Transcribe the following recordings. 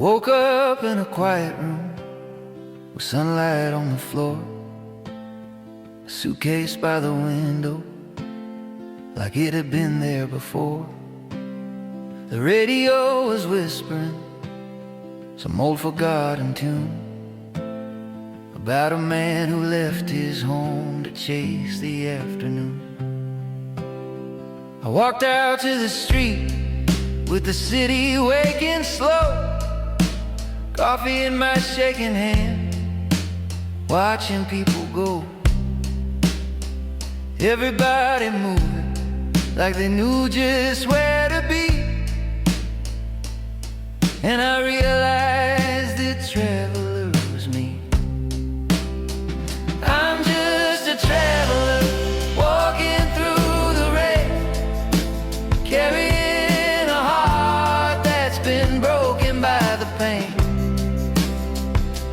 woke up in a quiet room with sunlight on the floor, a suitcase by the window like it had been there before. The radio was whispering some old forgotten tune about a man who left his home to chase the afternoon. I walked out to the street with the city waking slow, coffee in my shaking hand, watching people go. Everybody moving like they knew just where to be. And I realized the traveler was me. I'm just a traveler walking through the rain, carrying a heart that's been broken by the pain.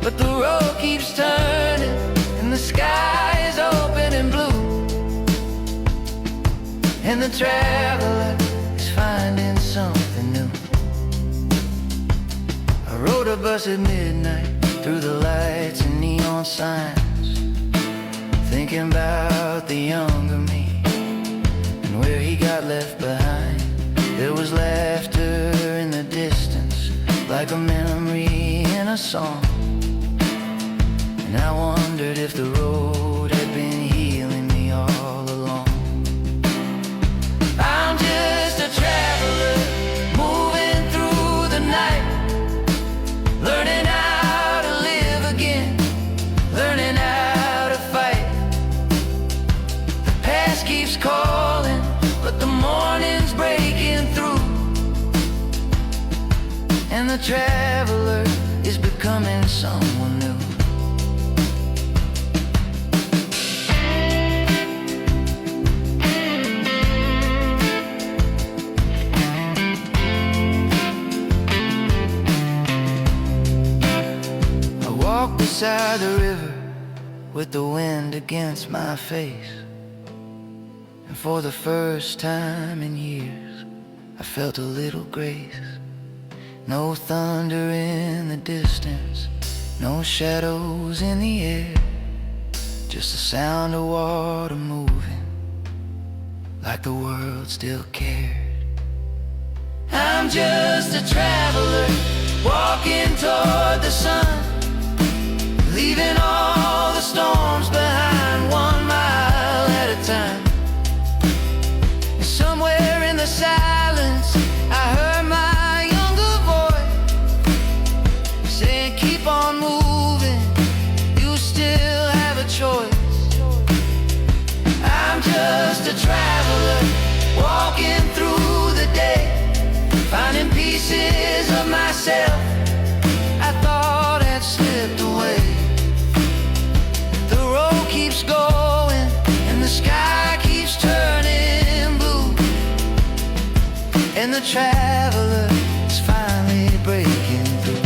But the road keeps turning and the sky is open and blue, and the traveler is finding something new. I rode a bus at midnight through the lights and neon signs, thinking about the younger me and where he got left behind. There was laughter in the distance, like a memory in a song, and I wondered if the road had been healing me all along. I'm just a traveler moving through the night, learning how to live again, learning how to fight. The past keeps calling, but the morning's breaking through, and the traveler is becoming someone new. Walk beside the river with the wind against my face, and for the first time in years I felt a little grace. No thunder in the distance, no shadows in the air, just the sound of water moving like the world still cared. I'm just a traveler walking toward the sun, leaving all the storms behind, 1 mile at a time. And somewhere in the silence I heard my younger voice saying, keep on moving, you still have a choice. I'm just a traveler walking through the day, finding pieces of myself I thought had slipped away. Keeps going and the sky keeps turning blue, and the traveler is finally breaking through.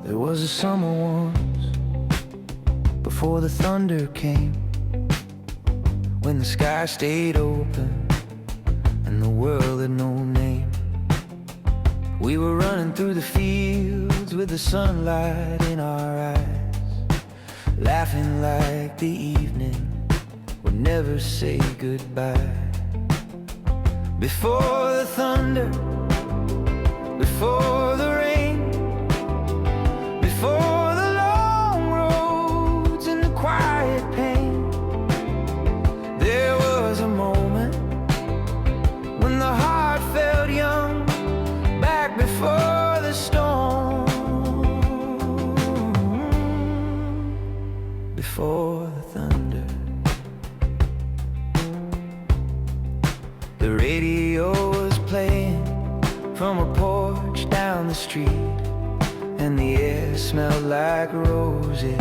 There was a summer once, before the thunder came, when the sky stayed open and the world had no name. We were running through the fields with the sunlight in our eyes, laughing like the evening would never say goodbye. Before the thunder, before the rain, before the long roads and the quiet pain, there was a moment when the heart felt young, back before the storm, before the thunder. The radio was playing from a porch down the street, and the air smelled like roses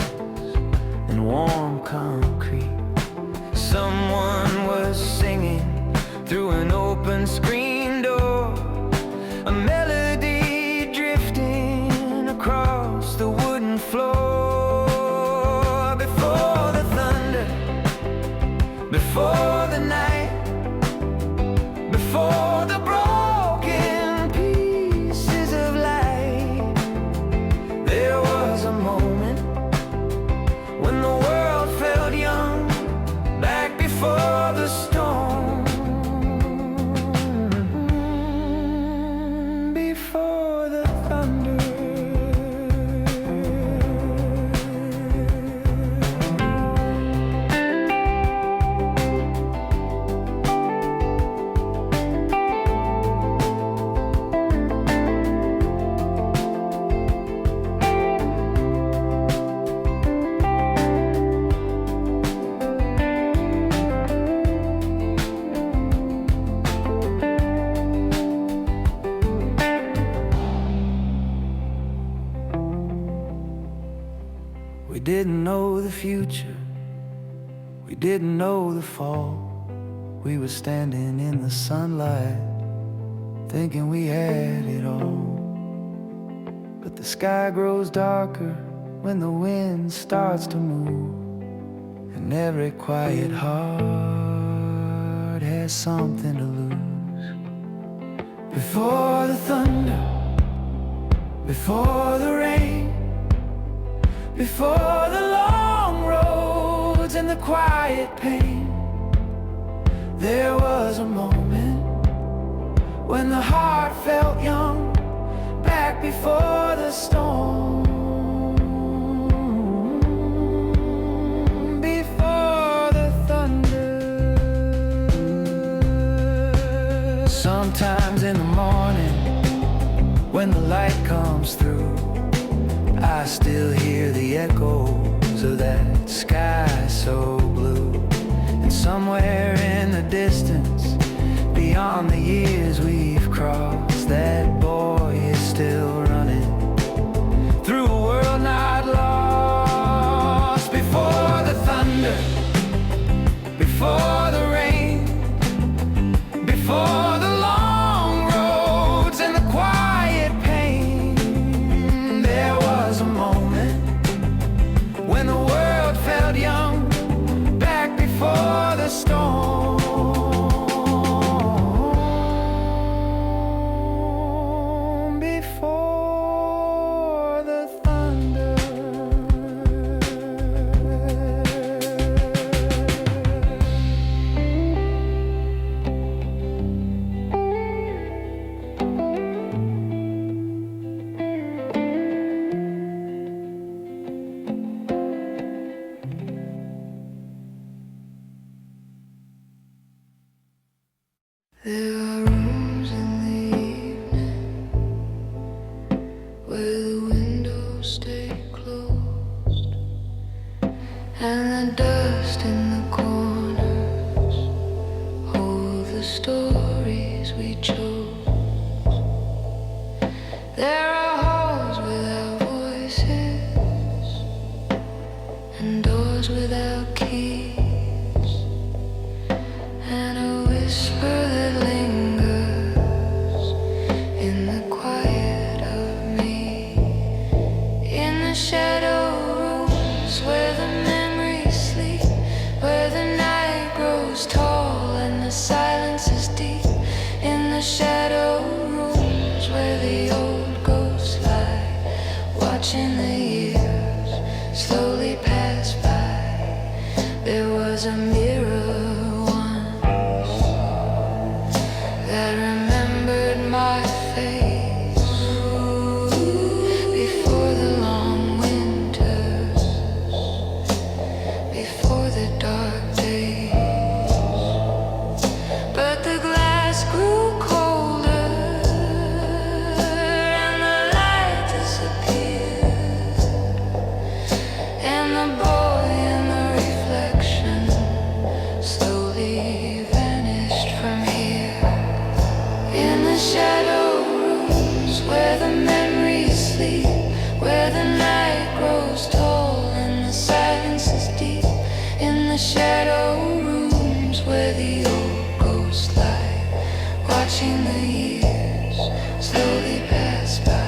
and warm concrete. Someone was singing through an open screen door, a melody drifting across the wooden floor. Before the thunder, before the night, before the broken pieces of light, there was a moment when the world felt young, back before the storm, before the thunder. We didn't know the future, we didn't know the fall. We were standing in the sunlight, thinking we had it all. But the sky grows darker when the wind starts to move, and every quiet heart has something to lose. Before the thunder, before the rain, before the long roads and the quiet pain, there was a moment when the heart felt young, back before the storm, before the thunder. Sometimes in the morning, when the light comes through, I still hear the echoes of that sky so blue. And somewhere in the distance, beyond the years we've crossed, that boy is still running through a world not lost. Before the thunder, before the rain, before the long roads and the quiet pain, there was a moment when the world felt young, back before the storm, before the thunder. There are rooms in the evening where the windows stay closed, and the dust in the corners hold the stories we chose. There are halls without voices and doors without keys, and a whisper that lingers in the quiet of me. In the shadow rooms where the memories sleep, where the night grows tall and the silence is deep. In the shadow rooms where the old ghosts lie, watching the years slowly pass by. There was a mirror that remembered my face before the long winters, before the dark days. But the glass grew colder and the light disappeared, and the boy in the reflection slowly vanished from here. the shadow rooms where the memories sleep, where the night grows tall and the silence is deep. In the shadow rooms where the old ghosts lie, watching the years slowly pass by.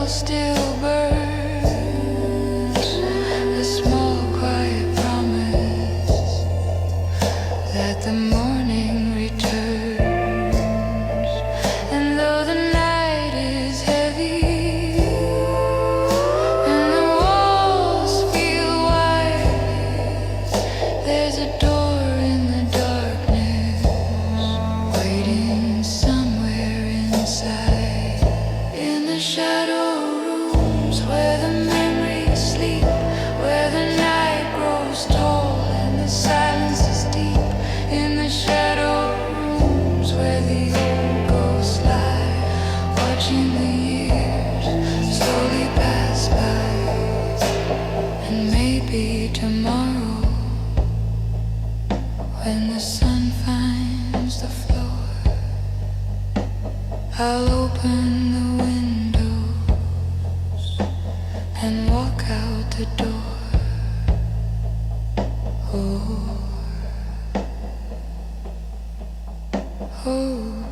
Still burns a small quiet promise that the morning returns. And though the night is heavy and the walls feel wide, there's a door in the darkness waiting somewhere inside. In the shadow where the memories sleep, where the night grows tall and the silence is deep. In the shadow rooms where the old ghosts lie, watching the years slowly pass by. And maybe tomorrow, when the sun finds the floor, I'll open the window and walk out the door. Oh, oh,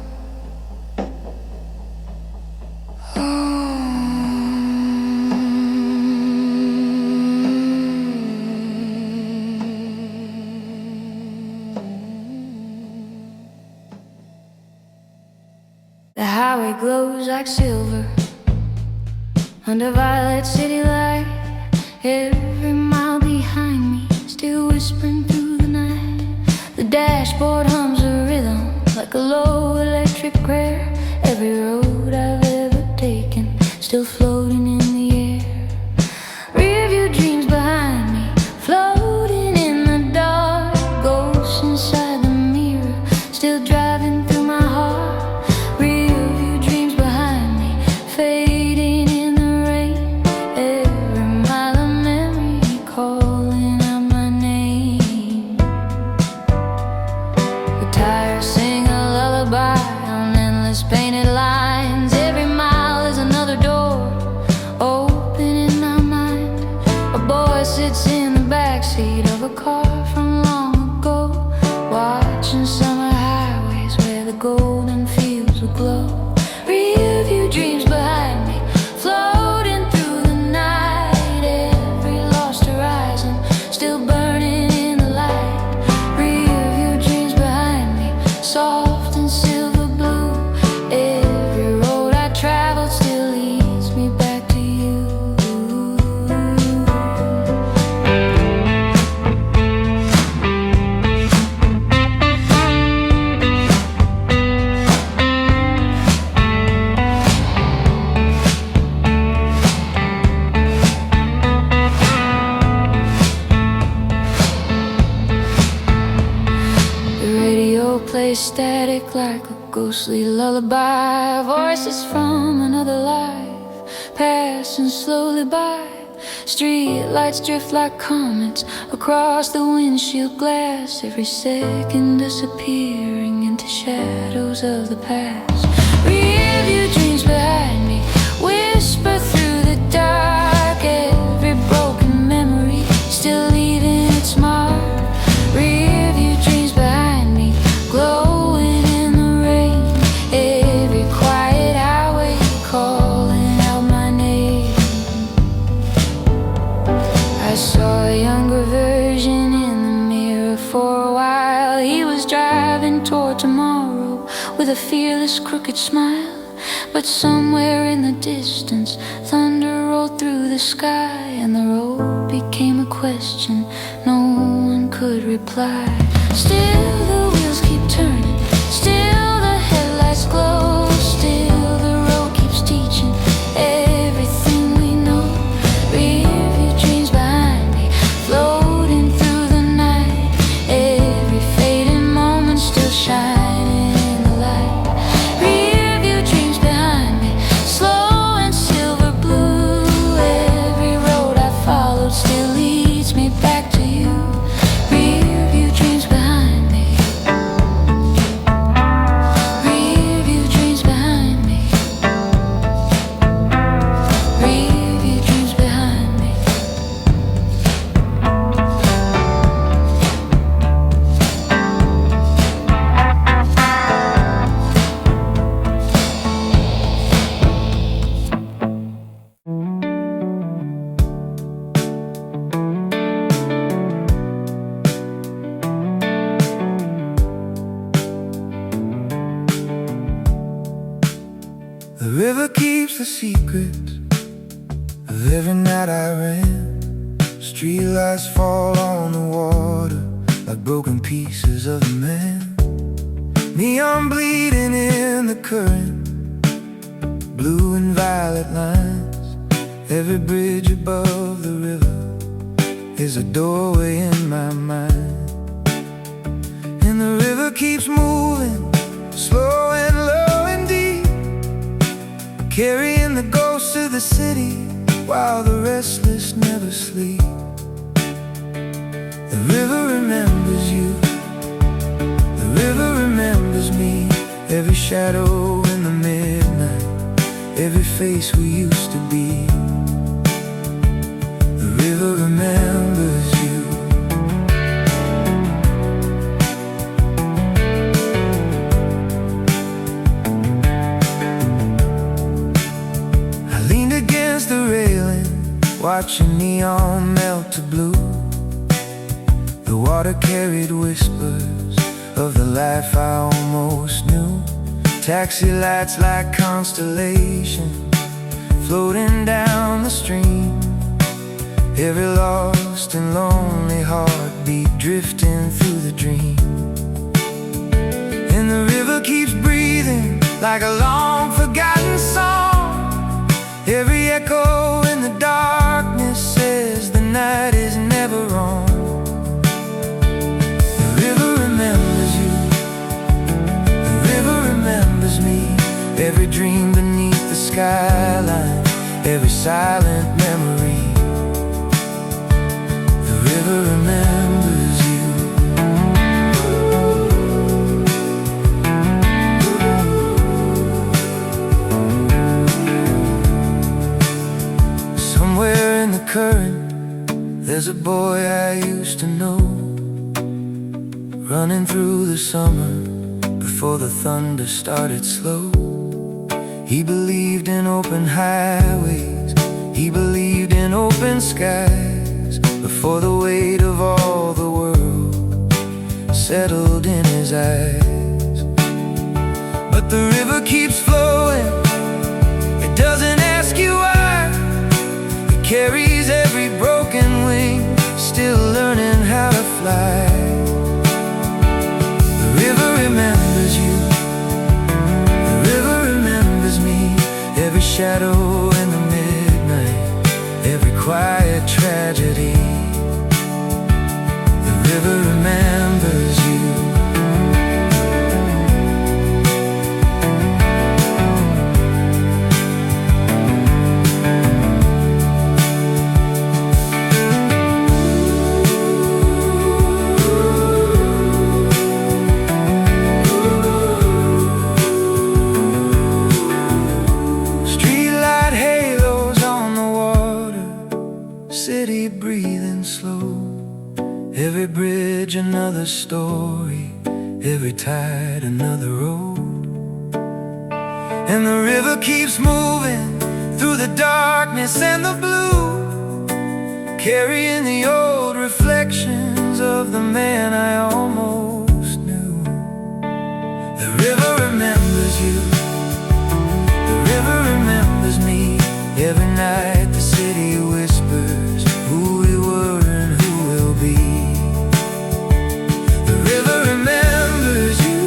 oh. The highway glows like silver under violet city light. Every mile behind me, still whispering through the night. The dashboard hums a rhythm like a low electric prayer. Every road I've ever taken, still floating in the air. Rearview dreams behind me, floating in the dark. Ghosts inside the mirror, still driving through my heart. Rearview dreams behind me, fading in the rain. Every mile of memory calling out my name. The tires sing a lullaby on endless painted lines. Every mile is another door opening my mind. A boy sits in the backseat of a car from long ago, watching summer highways where the golden fields will glow. Rearview dreams behind me, floating through the night. Every lost horizon still burning in the light. Rearview dreams behind me, soft and silver blue. Every road I traveled still leads me back to you. The radio plays static like a ghostly lullaby. Voices from another life passing slowly by. Street lights drift like comets across the windshield glass. Every second disappearing into shadows of the past. Rearview dreams behind me, whisper through the dark. Every broken memory still leaving its mark. Rearview dreams behind me, glowing in the rain. Every quiet highway calling out my name. I saw a younger version in the mirror for a while. He was driving toward tomorrow with a fearless crooked smile. But somewhere in the distance, thunder rolled through the sky, and the road became a question no one could reply. Still the wheels keep turning, still the headlights glow, still the road keeps teaching everything we know. Rearview secrets of every night I ran. Streetlights fall on the water like broken pieces of a man. Neon bleeding in the current, blue and violet lines. Every bridge above the river is a doorway in my mind. And the river keeps moving, slow and low and deep, carrying the ghosts of the city while the restless never sleep. The river remembers you, the river remembers me. Every shadow in the midnight, every face we used to be. The river remembers you. I leaned against the railing, watching neon melt to blue. The water carried whispers of the life I almost knew. Taxi lights like constellations floating down the stream. Every lost and lonely heartbeat drifting through the dream. And the river keeps breathing like a long forgotten song. Every echo in the darkness says the night is never wrong. The river remembers you, the river remembers me. Every dream beneath the skyline, every silent memory. The river remembers you. Somewhere in the current, there's a boy I used to know, running through the summer before the thunder started slow. He believed in open highways, he believed in open skies, before the weight of all the world settled in his eyes. But the river keeps flowing, it doesn't ask you why. It carries every broken wing, still learning how to fly. The river remembers you, the river remembers me. Every shadow in the midnight, every quiet tragedy. The river remembers you. Streetlight halos on the water, city breathing slow. Every bridge another story, every tide another road. And the river keeps moving through the darkness and the blue, carrying the old reflections of the man I almost knew. The river remembers you, the river remembers me. Every night the city whispers who we were and who we'll be. The river remembers you.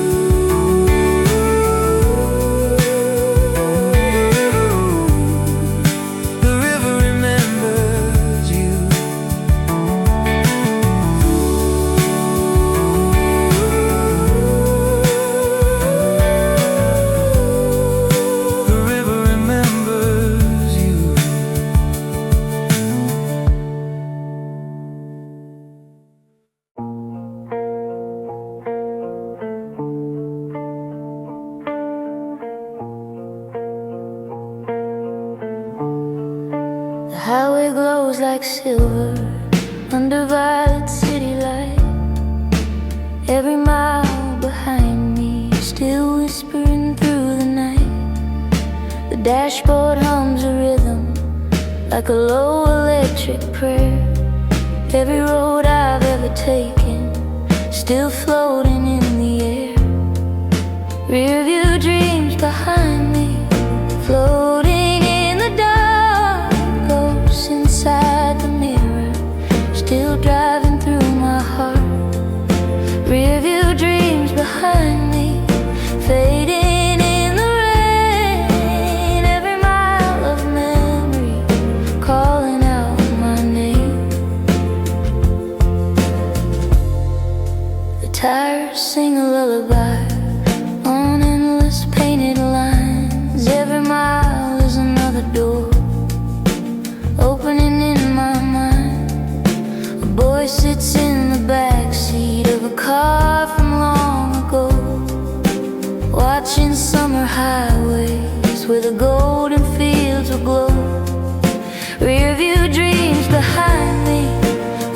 The river remembers you. The river remembers you. The highway glows like silver under violet city light. Every mile behind me, still whispering through the night. The dashboard hums a rhythm like a low electric prayer. Every road I've ever taken, still floating in the air. Rearview dreams behind me, floating in lullaby on endless painted lines. Every mile is another door opening in my mind. A boy sits in the backseat of a car from long ago, watching summer highways where the golden fields will glow. Rear view dreams behind me,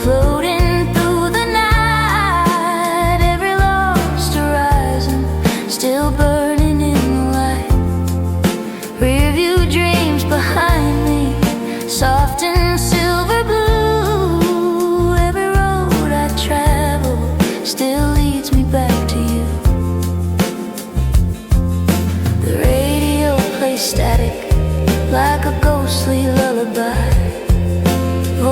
floating through the night. Every lost horizon still burning in the light. Rear view dreams behind me, soft and silver blue. Every road I travel still leads me back to you. The radio plays static like a ghostly lullaby.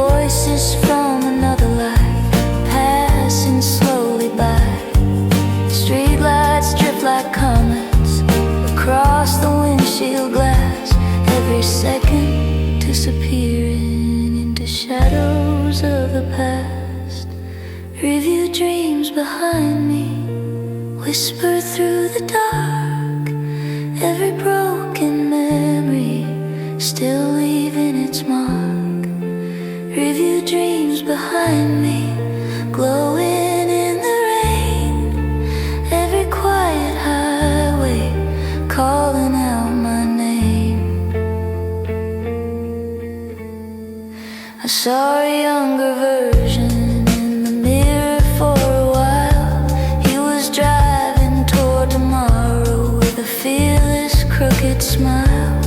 Voices from another life passing slowly by. Streetlights drift like comets across the windshield glass. Every second disappearing into shadows of the past. Review dreams behind me, whisper through the dark. Every broken memory still leaving its mark. Review dreams behind me, glowing in the rain. Every quiet highway calling out my name. I saw a younger version in the mirror for a while. He was driving toward tomorrow with a fearless, crooked smile.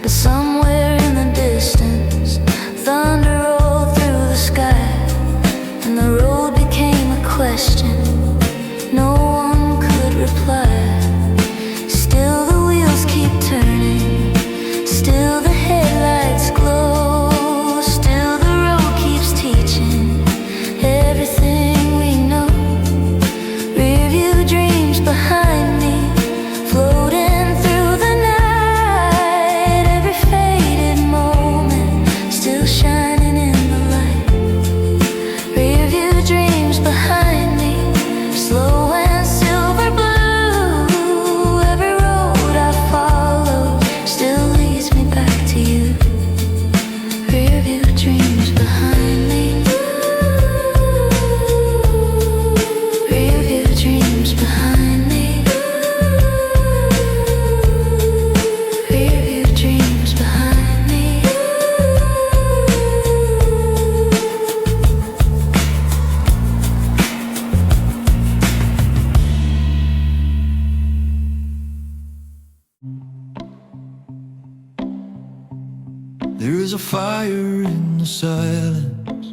But somewhere in the distance, thunder rolled through the sky, and the road became a question no one could reply. Still the wheels keep turning, still the headlights glow, still the road keeps teaching everything we know. Rearview dreams behind me, floating through the night. Every faded moment still shining in the light. Rearview dreams behind me, slow and silver blue. Every road I follow still leads me back to you. Rearview dreams behind me. Rearview dreams behind me. Rearview dreams behind me. There is a fire in the silence,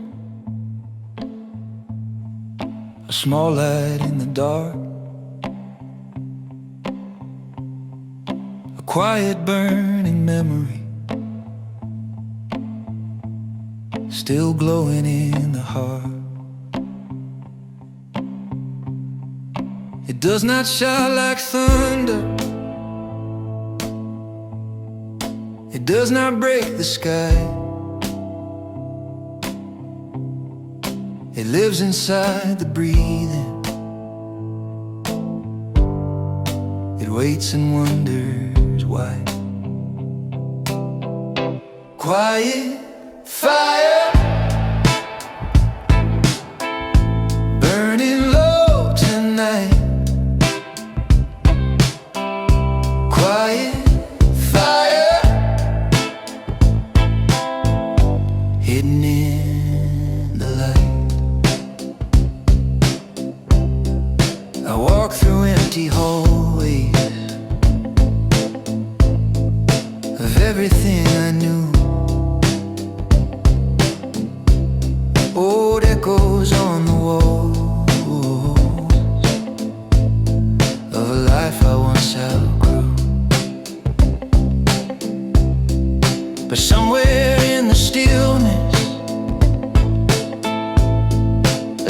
a small light in the dark, a quiet burning memory, still glowing in the heart. It does not shout like thunder, it does not break the sky. It lives inside the breathing. It waits and wonders why. Quiet fire, burning low tonight. Quiet fire, hidden in the light. I walk through empty hallways of everything I knew. Old echoes on the walls of a life I once outgrew. But somewhere in the stillness,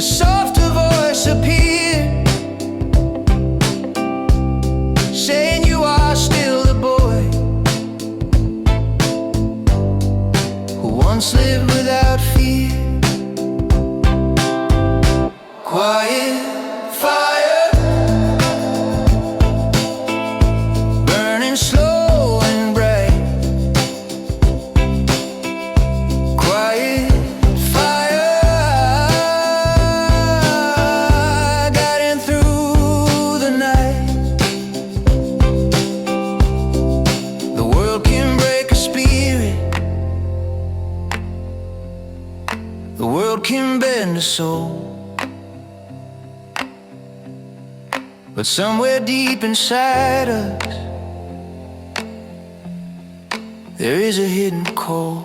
a softer voice appeared, saying you are still the boy who once lived without fear. Quiet fire, the world can bend a soul, but somewhere deep inside us there is a hidden core.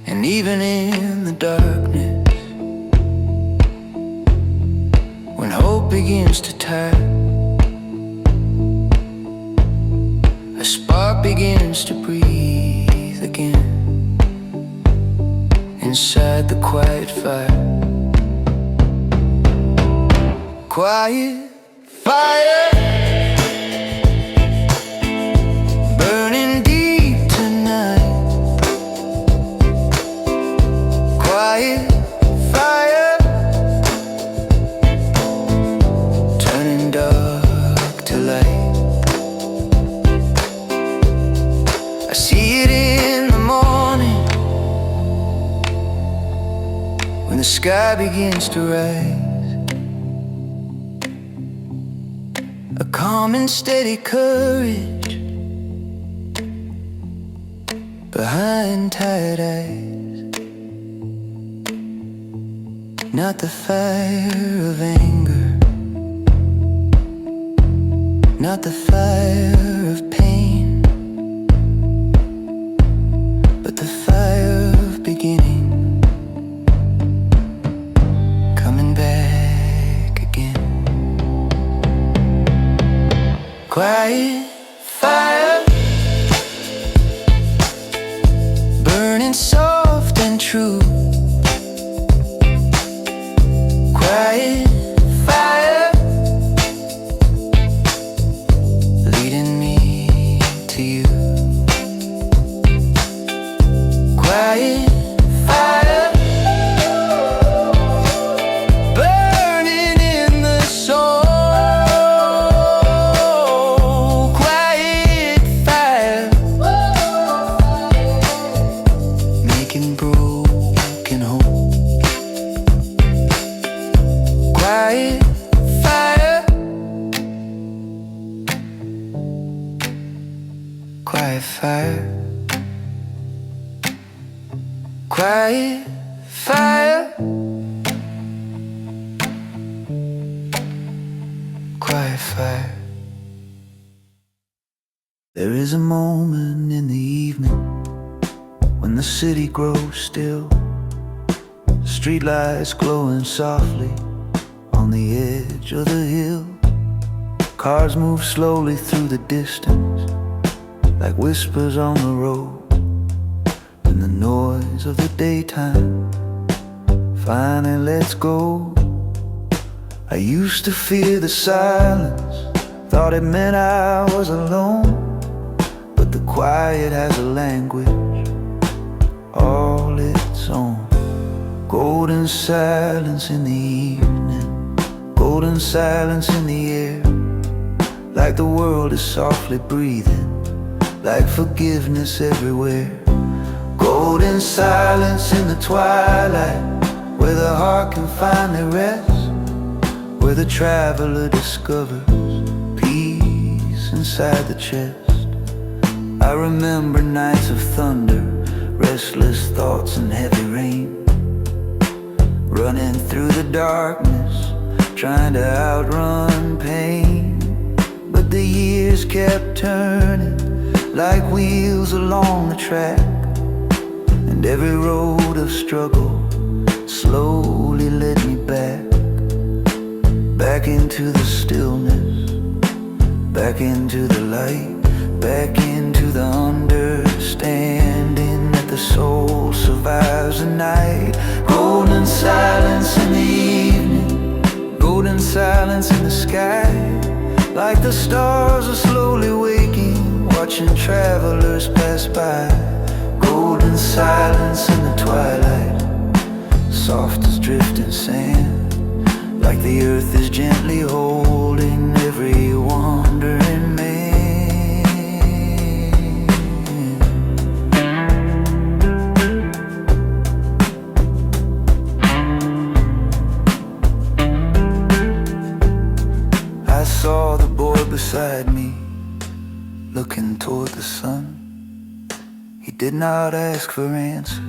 And even in the darkness, when hope begins to tire, a spark begins to breathe again inside the quiet fire. Quiet fire, burning deep tonight. Quiet fire, turning dark to light. I see it in the morning, when the sky begins to rise. A calm and steady courage behind tired eyes. Not the fire of anger, not the fire of pain, but the fire of beginning, coming back again. Quiet fire, burning soft and true. Quiet fire, leading me to you. Quiet fire, burning in the soul. Quiet fire, making broken hope. Quiet fire, quiet fire, quiet fire, quiet fire. There is a moment in the evening when the city grows still, streetlights glowing softly on the edge of the hill. Cars move slowly through the distance, like whispers on the road. And the noise of the daytime finally lets go. I used to fear the silence, thought it meant I was alone. But the quiet has a language all its own. Golden silence in the evening, golden silence in the air, like the world is softly breathing, like forgiveness everywhere. Golden silence in the twilight, where the heart can finally rest, where the traveler discovers peace inside the chest. I remember nights of thunder, restless thoughts and heavy rain, running through the darkness, trying to outrun pain. But the years kept turning like wheels along the track, and every road of struggle slowly led me back, back into the stillness, back into the light, back into the understanding that the soul survives the night. Golden silence in the evening, golden silence in the sky, like the stars are slowly waking, watching travelers pass by. Golden silence in the twilight, soft as drifting sand, like the earth is gently holding every wandering man. I saw the boy beside me, looking toward the sun. He did not ask for answers.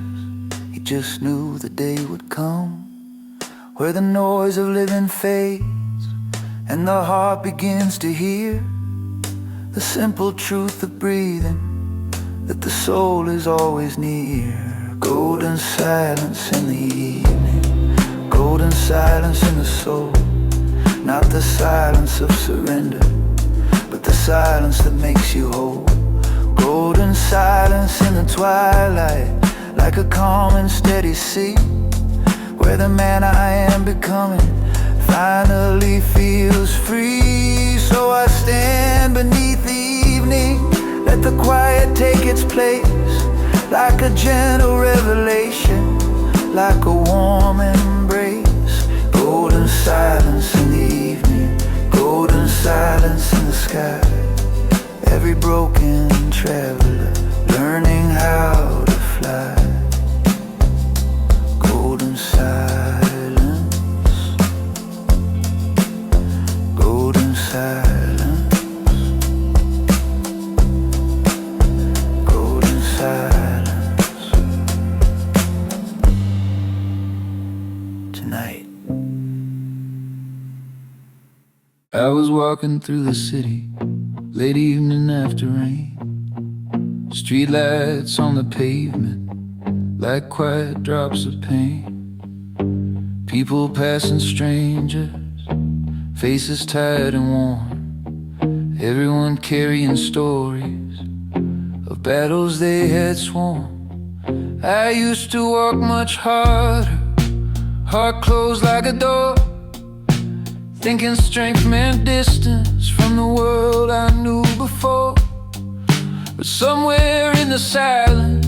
He just knew the day would come where the noise of living fades and the heart begins to hear the simple truth of breathing, that the soul is always near. Golden silence in the evening, golden silence in the soul. Not the silence of surrender, but the silence that makes you whole. Golden silence in the twilight, like a calm and steady sea, where the man I am becoming finally feels free. So I stand beneath the evening, let the quiet take its place, like a gentle revelation, like a warm embrace. Golden silence in the evening, golden silence in the sky. Every broken traveler learning how to fly. Golden silence, golden silence, golden silence. Tonight I was walking through the city, late evening after rain. Streetlights on the pavement, like quiet drops of pain. People passing, strangers, faces tired and worn. Everyone carrying stories of battles they had sworn. I used to walk much harder, heart closed like a door, thinking strength meant distance from the world I knew before. But somewhere in the silence,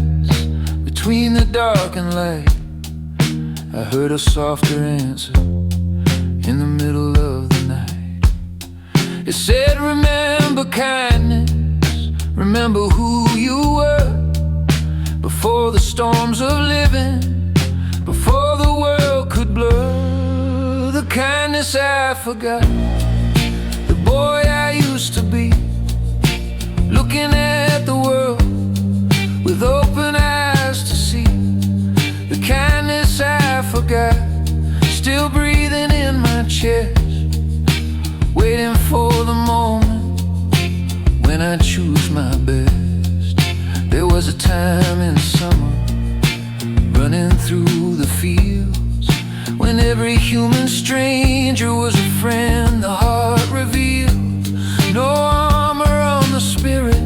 between the dark and light, I heard a softer answer in the middle of the night. It said, remember kindness, remember who you were, before the storms of living, before the world could blur. The kindness I forgot, the boy I used to be, looking at the world with open eyes to see. The kindness I forgot, still breathing in my chest, waiting for the moment when I choose my best. There was a time in summer, running through the fields, when every human stranger was a friend the heart revealed. No armor on the spirit,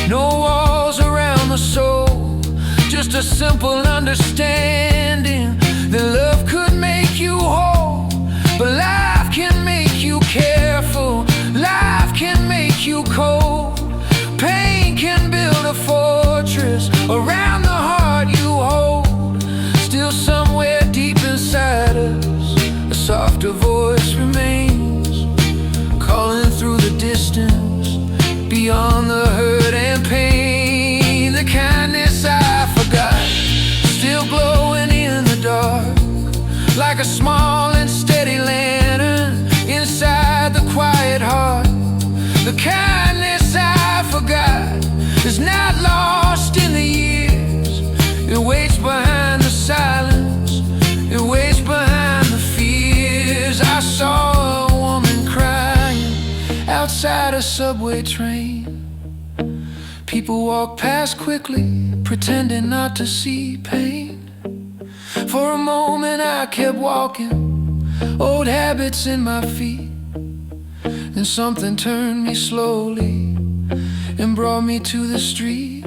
no walls around the soul, just a simple understanding that love could make you whole. But life can make you careful, life can make you cold. Pain can build a fortress around the heart you hold. Still somewhere deep inside us, a softer voice remains, calling through the distance, beyond the hurt and pain. The kindness I forgot, still glowing in the dark, like a small and steady lantern inside the quiet heart. The kindness I forgot is not lost in the years. It waits behind the silence, it waits behind the fears. I saw a woman crying outside a subway train. People walk past quickly, pretending not to see pain. For a moment I kept walking, old habits in my feet. Then something turned me slowly and brought me to the street.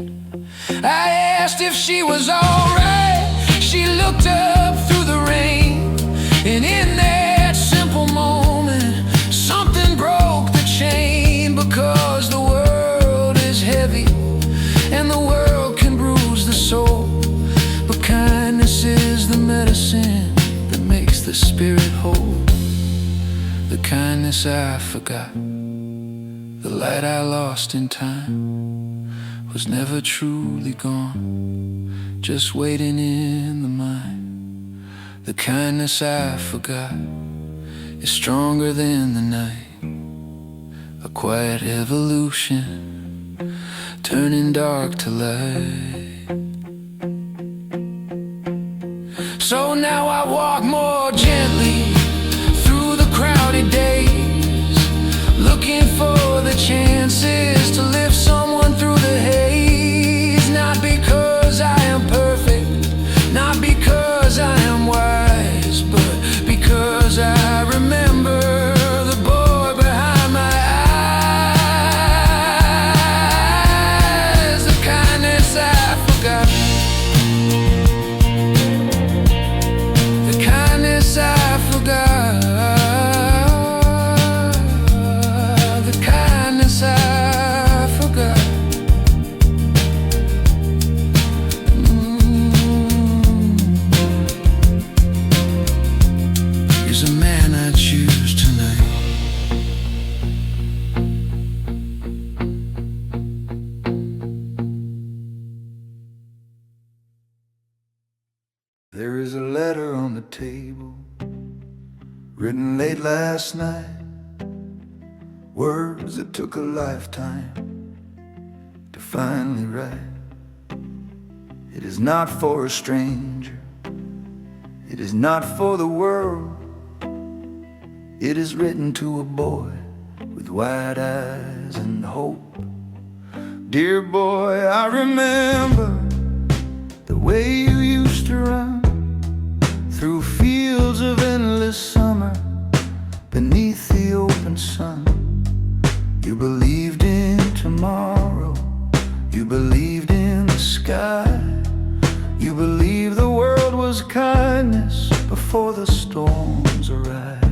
I asked if she was alright, she looked up through the rain, and in that simple moment, something broke the chain. Because the world is heavy, and the world can bruise the soul, but kindness is the medicine that makes the spirit whole. The kindness I forgot, the light I lost in time, was never truly gone, just waiting in the mind. The kindness I forgot is stronger than the night, a quiet evolution, turning dark to light. So now I walk more gently through the crowded days, looking for the chances to lift someone through the haze. Not because I am perfect, not because I am wise, but because I remember the boy behind my eyes, the kindness I forgot, the kindness I forgot, the kindness I forgot. Is a man I choose tonight. There is a letter on the table, written late last night, words that took a lifetime to finally write. It is not for a stranger, it is not for the world. It is written to a boy with wide eyes and hope. Dear boy, I remember the way you used to run through fields of endless summer, beneath the open sun. You believed in tomorrow, you believed in the sky, you believed the world was kindness before the storms arrived.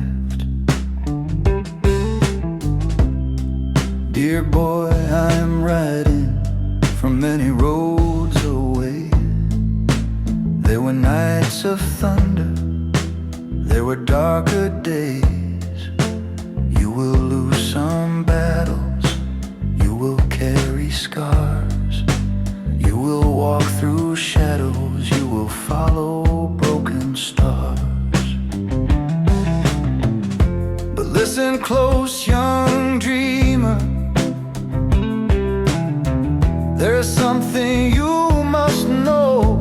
Dear boy, I am riding from many roads away. There were nights of thunder, there were darker days. You will lose some battles, you will carry scars, you will walk through shadows, you will follow broken stars. But listen close, young dreamer, there's something you must know.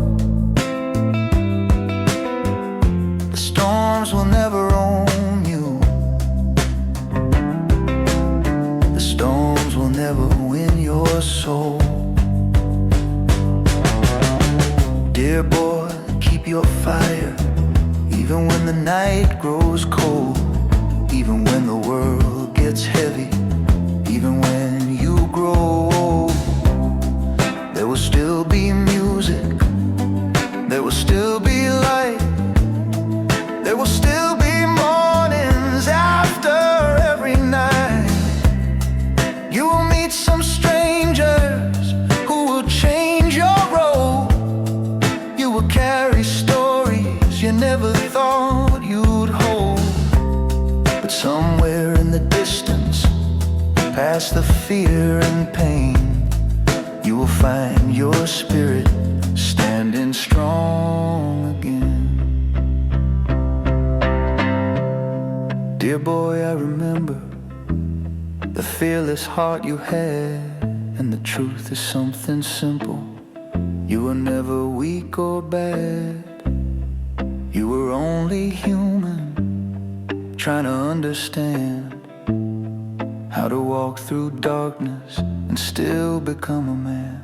The storms will never own you, the storms will never win your soul. Dear boy, keep your fire, even when the night grows cold, even when the world gets heavy, even when you grow old. There will still be music, there will still be light, there will still be mornings after every night. You will meet some strangers who will change your road. You will carry stories you never thought you'd hold. But somewhere in the distance, past the fear and pain, you will find your spirit standing strong again. Dear boy, I remember the fearless heart you had, and the truth is something simple. You were never weak or bad, you were only human, trying to understand how to walk through darkness and still become a man.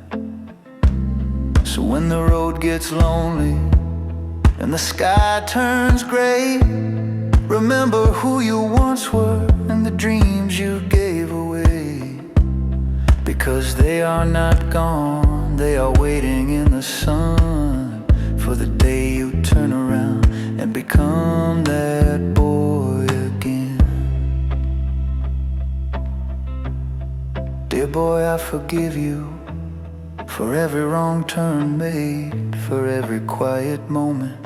So when the road gets lonely and the sky turns gray, remember who you once were and the dreams you gave away. Because they are not gone, they are waiting in the sun for the day you turn around and become that boy again. Dear boy, I forgive you for every wrong turn made, for every quiet moment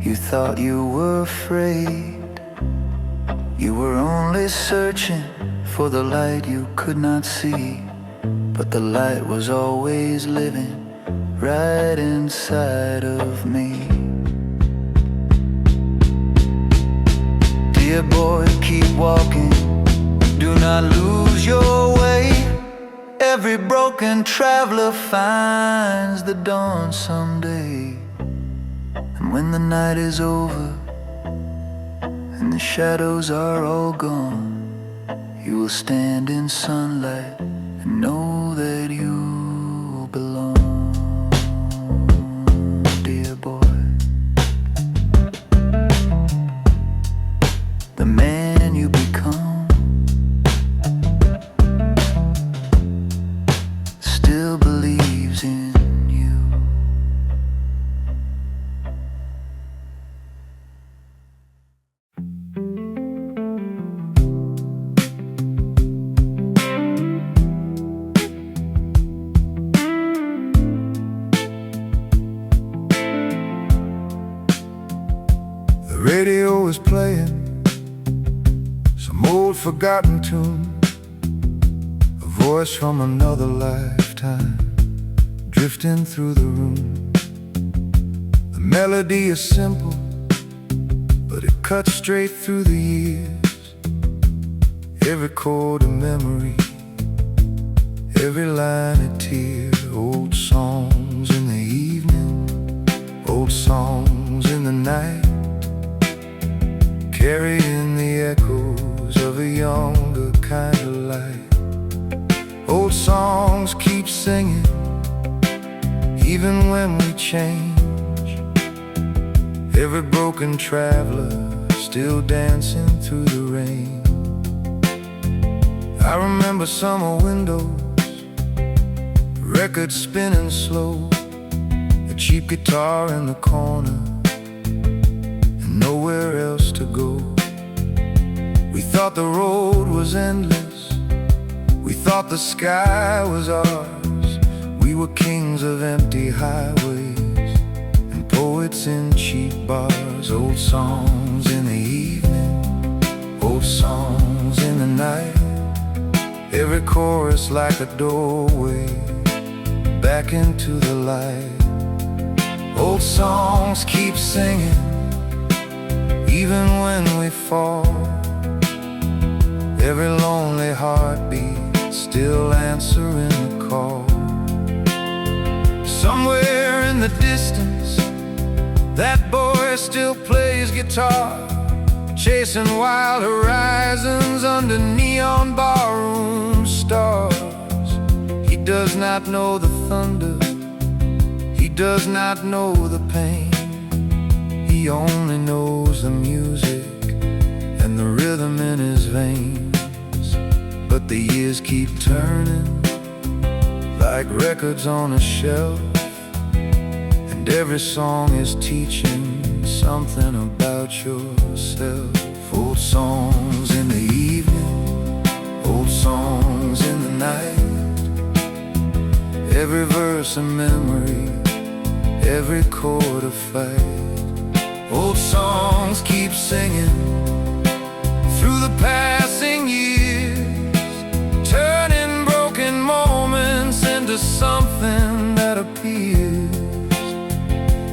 you thought you were afraid. You were only searching for the light you could not see, but the light was always living right inside of me. Dear boy, keep walking, do not lose your way. Every broken traveler finds the dawn someday. And when the night is over and the shadows are all gone, you will stand in sunlight and know that you belong, dear boy. The man you become still believes in you. The radio is playing some old forgotten tune, a voice from another lifetime drifting through the room. The melody is simple, but it cuts straight through the years. Every chord a memory, every line a tear. Old songs in the evening, old songs in the night, carrying the echoes of a younger kind of light. Old songs keep singing even when we change. Every broken traveler still dancing through the rain. I remember summer windows, records spinning slow, a cheap guitar in the corner, and nowhere else to go. We thought the road was endless, we thought the sky was ours. We were kings of empty highways and poets in cheap bars. Old songs in the evening, old songs in the night, every chorus like a doorway back into the light. Old songs keep singing even when we fall, every lonely heartbeat still answering the call. Somewhere in the distance, that boy still plays guitar, chasing wild horizons under neon barroom stars. He does not know the thunder, he does not know the pain. He only knows the music and the rhythm in his veins. But the years keep turning like records on a shelf, and every song is teaching something about yourself. Old songs in the evening, old songs in the night, every verse a memory, every chord a fight. Old songs keep singing through the passing years, turning broken moments into something that appears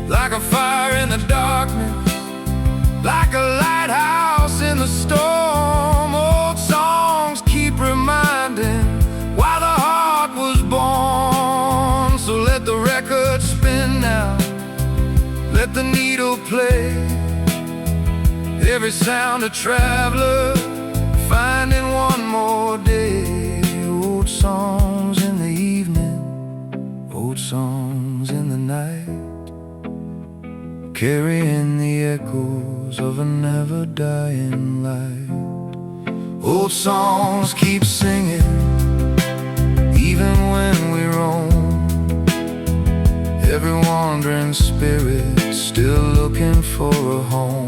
like a fire in the darkness, like a lighthouse in the storm. Old songs keep reminding why the heart was born. So let the record spin now, let the needle play, every sound a traveler finding one more day. Old songs in the evening, old songs in the night, carrying the echoes of a never-dying light. Old songs keep singing even when we roam, every wandering spirit still looking for a home.